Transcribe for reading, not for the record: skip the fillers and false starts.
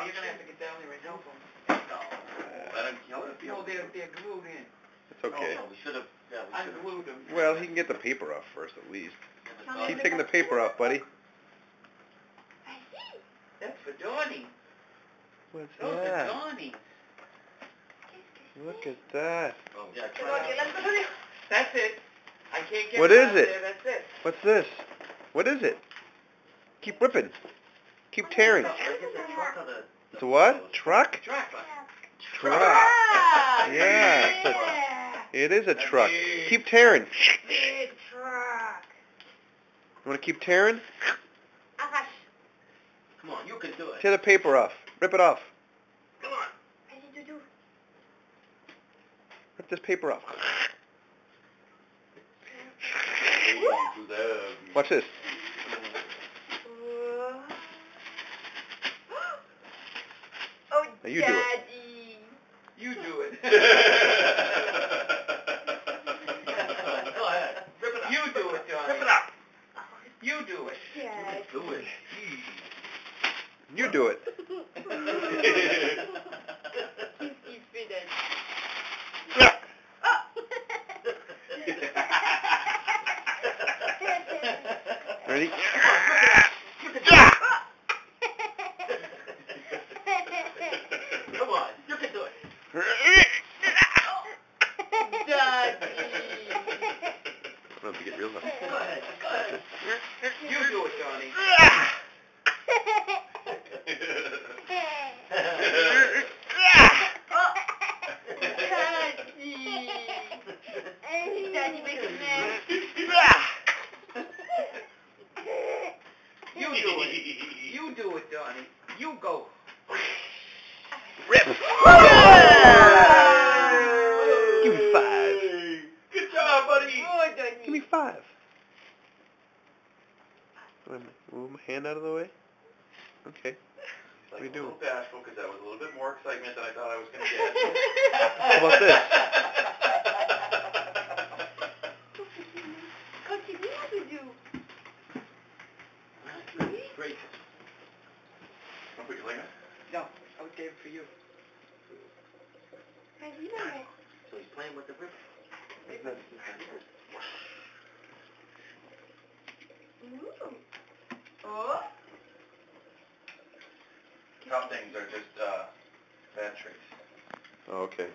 you're gonna have to get down there and help him. No. Let him kill it. No, they're glued in. It's okay. Oh, no, we should have. Yeah, we should have. Unglued them. Well, he can get the paper off first, at least. Tell Keep me taking the paper off, buddy. That's for Donnie. What's Those are that? Donnie. Look at that. Oh, yeah, try it. That's it. I can't get What it is out it? there. That's it. What's this? What is it? Keep ripping. Keep tearing. Is it the truck or the- It's a what? Truck? Truck. Truck. Yeah. It's a, it is a truck. Keep tearing. Big truck. You want to keep tearing? Akash. Come on, you can do it. Tear the paper off. Rip it off. Come on. Rip this paper off. Oh, Watch this. Oh, Now you do it. Daddy. You do it. Go ahead. Rip it up. You do it, Donnie. Rip it up. You do it. Daddy. Do it. You do it. He's finished. Ready? Come on, you can do it. Daddy. I don't have to get real loud. Go ahead. Go ahead. You do it, Donnie. Daddy, make a mess. You do it. You do it, Donnie. You go. Rip. Give me 5. Good job, buddy. Oh, Daddy. Give me 5. Move my hand out of the way. Okay. Like We a do. little bashful because that was a little bit more excitement than I thought I was going to get. How about this? Continue to do. Great. Want to put your leg on? No, I would give it for you. So he's playing with the ribbon. Oh. Top things are just bad traits. Oh, okay.